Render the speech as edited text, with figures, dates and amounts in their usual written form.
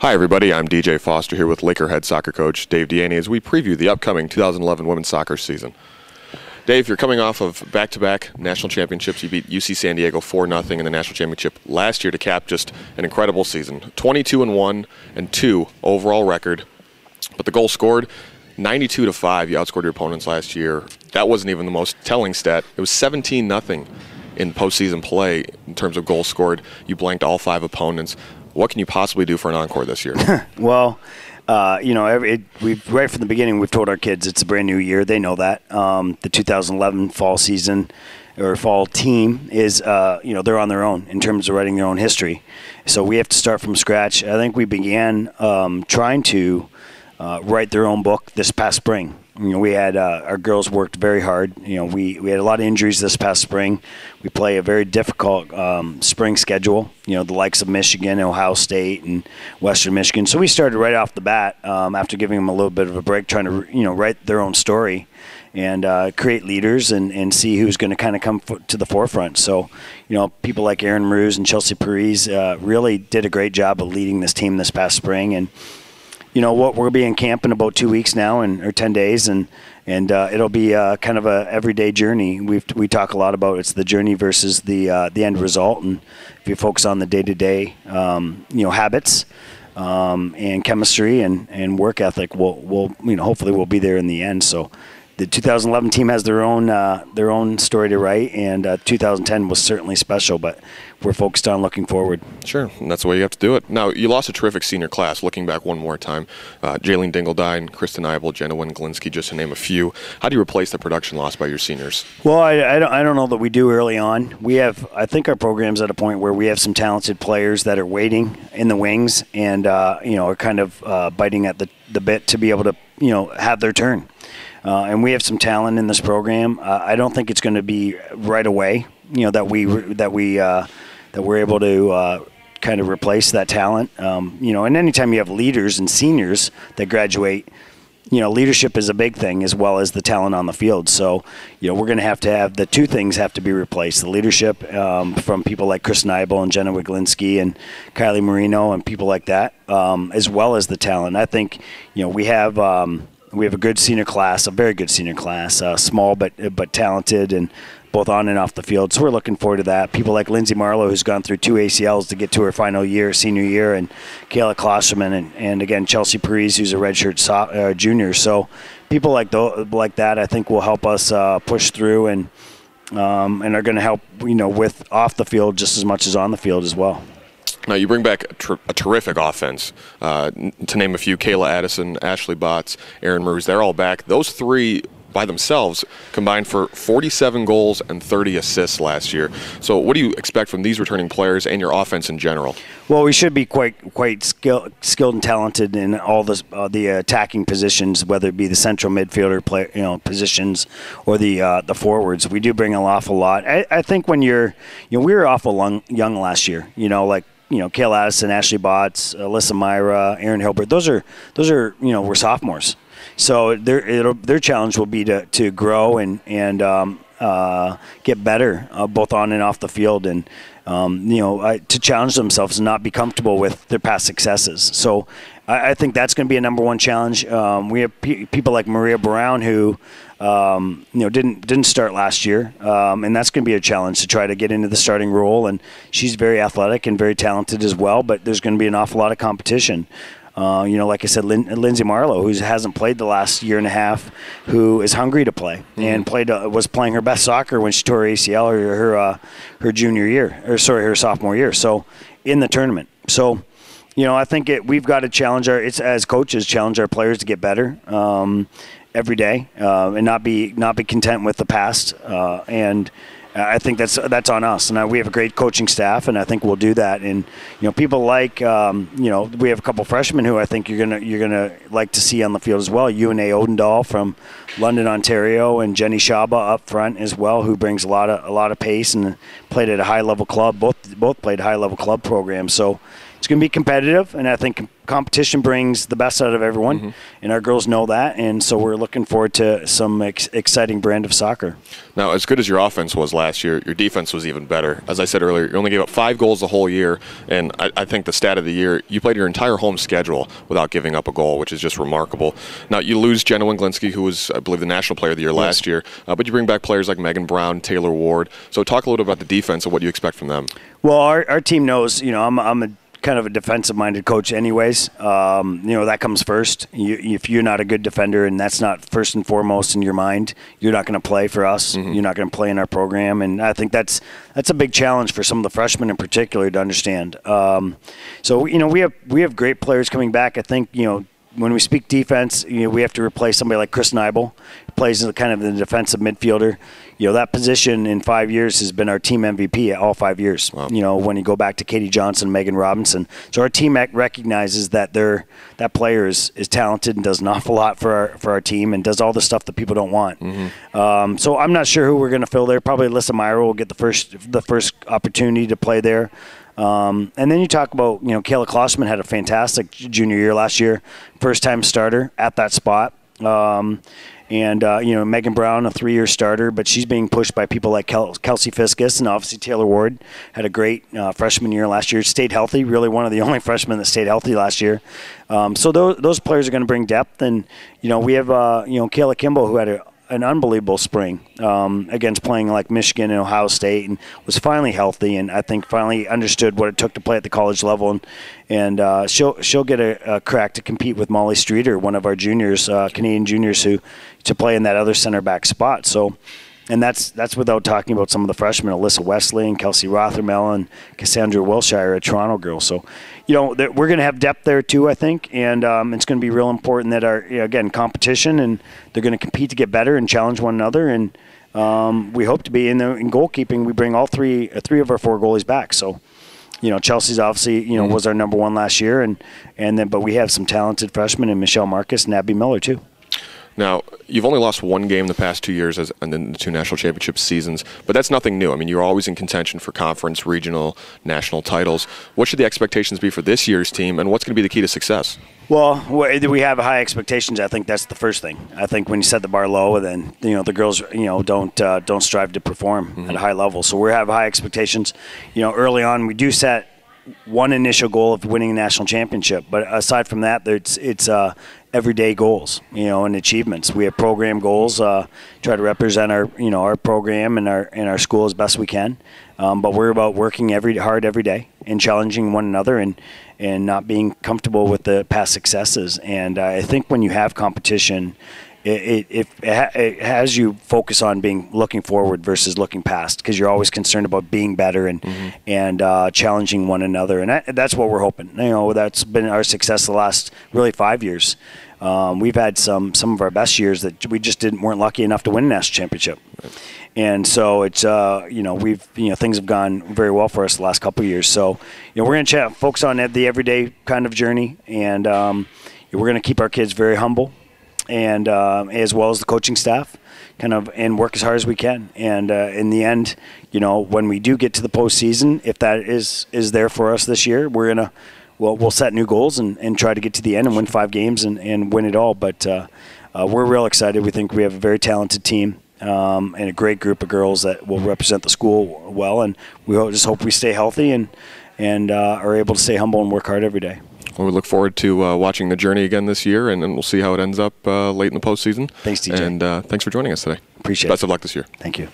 Hi, everybody. I'm DJ Foster here with Laker head soccer coach Dave DiIanni as we preview the upcoming 2011 women's soccer season. Dave, you're coming off of back-to-back national championships. You beat UC San Diego 4-0 in the national championship last year to cap just an incredible season. 22-1 and 2 overall record. But the goal scored, 92-5. You outscored your opponents last year. That wasn't even the most telling stat. It was 17-0 in postseason play in terms of goals scored. You blanked all 5 opponents. What can you possibly do for an encore this year? Well, we've right from the beginning, we've told our kids it's a brand new year. They know that. The 2011 fall season or fall team is, they're on their own in terms of writing their own history. So we have to start from scratch. I think we began trying to write their own book this past spring. We had our girls worked very hard. We had a lot of injuries this past spring. We play a very difficult spring schedule. The likes of Michigan, Ohio State, and Western Michigan. So we started right off the bat after giving them a little bit of a break, trying to write their own story and create leaders and see who's going to kind of come to the forefront. So people like Erin Marouz and Chelsea Parise really did a great job of leading this team this past spring. And we'll be in camp in about 2 weeks now, or 10 days, and it'll be kind of a everyday journey. We talk a lot about it's the journey versus the end result, and if you focus on the day-to-day, habits and chemistry and work ethic, we'll hopefully we'll be there in the end. So the 2011 team has their own story to write, and 2010 was certainly special, but we're focused on looking forward. Sure, and that's the way you have to do it. Now, you lost a terrific senior class. Looking back one more time, Jaylene Dingledine, Kristen Eibel, Jenna Wynn-Glinski, just to name a few. How do you replace the production lost by your seniors? Well, I don't know that we do early on. I think our program's at a point where we have some talented players that are waiting in the wings and are kind of biting at the bit to be able to have their turn. And we have some talent in this program. I don't think it's going to be right away. That we're able to kind of replace that talent. And anytime you have leaders and seniors that graduate, leadership is a big thing as well as the talent on the field. So, we're going to have the two things have to be replaced: the leadership from people like Kristen Eibel and Jenna Wynn-Glinski and Kylie Marino and people like that, as well as the talent. I think we have a good senior class, a very good senior class, small but talented, and both on and off the field. So we're looking forward to that. People like Lindsay Marlowe, who's gone through 2 ACLs to get to her final year, senior year, and Kayla Klosterman, and again, Chelsea Parise, who's a redshirt junior. So people like that, I think, will help us push through and are going to help, with off the field just as much as on the field as well. Now, you bring back a terrific offense. To name a few, Kayla Addison, Ashley Botts, Erin Marouz, they're all back. Those three by themselves combined for 47 goals and 30 assists last year. So what do you expect from these returning players and your offense in general? Well, we should be quite skilled and talented in all the attacking positions, whether it be the central midfielder positions or the forwards. We do bring an awful lot. I think when we were awful young last year, Kayla Addison, Ashley Botts, Alyssa Myra, Erin Hilbert. Those are we're sophomores. So their challenge will be to grow and get better both on and off the field, and to challenge themselves and not be comfortable with their past successes. So I think that's going to be a number one challenge. We have people like Maria Brown who didn't start last year, and that's going to be a challenge to try to get into the starting role. And she's very athletic and very talented as well, but there's going to be an awful lot of competition. Like I said, Lindsay Marlowe, who hasn't played the last year and a half, who is hungry to play and was playing her best soccer when she tore her ACL her sophomore year. So in the tournament. So, I think we've got to challenge as coaches, challenge our players to get better every day and not be content with the past. And I think that's on us, and we have a great coaching staff, and I think we'll do that. And people like we have a couple freshmen who I think you're gonna like to see on the field as well. UNA Odendahl from London, Ontario, and Jenny Shaba up front as well, who brings a lot of pace and played at a high level club. Both played high level club programs, so it's it's going to be competitive, and I think competition brings the best out of everyone, and our girls know that, and so we're looking forward to some exciting brand of soccer. Now, as good as your offense was last year, your defense was even better. As I said earlier, you only gave up 5 goals the whole year, and I think the stat of the year, you played your entire home schedule without giving up a goal, which is just remarkable. Now, you lose Jenna Winglinski, who was, I believe, the National Player of the Year last year, but you bring back players like Megan Brown, Taylor Ward. So talk a little bit about the defense and what you expect from them. Well, our team knows, I'm a kind of a defensive-minded coach anyways. That comes first. If you're not a good defender and that's not first and foremost in your mind, you're not going to play for us. You're not going to play in our program, and I think that's a big challenge for some of the freshmen in particular to understand. So we have great players coming back. I think when we speak defense, we have to replace somebody like Chris Nibel, who plays as kind of the defensive midfielder. That position in 5 years has been our team MVP all 5 years. Wow. When you go back to Katie Johnson, Megan Robinson. So our team recognizes that that player is talented and does an awful lot for our team and does all the stuff that people don't want. So I'm not sure who we're going to fill there. Probably Alyssa Meyer will get the first opportunity to play there. And then you talk about, Kayla Klossman had a fantastic junior year last year, first-time starter at that spot. Megan Brown, a 3-year starter, but she's being pushed by people like Kelsey Fiskus, and obviously Taylor Ward had a great freshman year last year. Stayed healthy, really one of the only freshmen that stayed healthy last year. So those players are going to bring depth, and we have Kayla Kimball, who had an unbelievable spring against playing like Michigan and Ohio State, and was finally healthy, and I think finally understood what it took to play at the college level, and she'll get a crack to compete with Molly Streeter, one of our juniors, Canadian juniors, to play in that other center back spot. So, and that's without talking about some of the freshmen, Alyssa Wesley and Kelsey Rothermel and Cassandra Wilshire, a Toronto girl. So, we're going to have depth there too, I think, and it's going to be real important that our again competition, and they're going to compete to get better and challenge one another, and we hope to be in goalkeeping. We bring all three of our 4 goalies back. So, Chelsea's obviously was our number 1 last year, but we have some talented freshmen in Michelle Marcus and Abby Miller too. Now, you've only lost 1 game the past 2 years and then the 2 national championship seasons, but that's nothing new. I mean, you're always in contention for conference, regional, national titles. What should the expectations be for this year's team, and what's going to be the key to success? Well, we have high expectations. I think that's the first thing. I think when you set the bar low, then the girls don't strive to perform at a high level. So we have high expectations. Early on, we do set one initial goal of winning a national championship, but aside from that, it's everyday goals, and achievements. We have program goals, try to represent our program and our school as best we can. But we're about working hard every day and challenging one another and not being comfortable with the past successes. And I think when you have competition, it has you focus on looking forward versus looking past, because you're always concerned about being better and challenging one another, and that's what we're hoping. That's been our success the last really 5 years. We've had some of our best years that we just weren't lucky enough to win a national championship, and so it's things have gone very well for us the last couple of years. So we're going to focus on the everyday kind of journey, and we're going to keep our kids very humble, and as well as the coaching staff, and work as hard as we can. And in the end, when we do get to the postseason, if that is there for us this year, we'll set new goals and try to get to the end and win 5 games and win it all. But we're real excited. We think we have a very talented team and a great group of girls that will represent the school well. And we just hope we stay healthy and are able to stay humble and work hard every day. Well, we look forward to watching the journey again this year, and we'll see how it ends up late in the postseason. Thanks, DJ. And thanks for joining us today. Appreciate it. Best of luck this year. Thank you.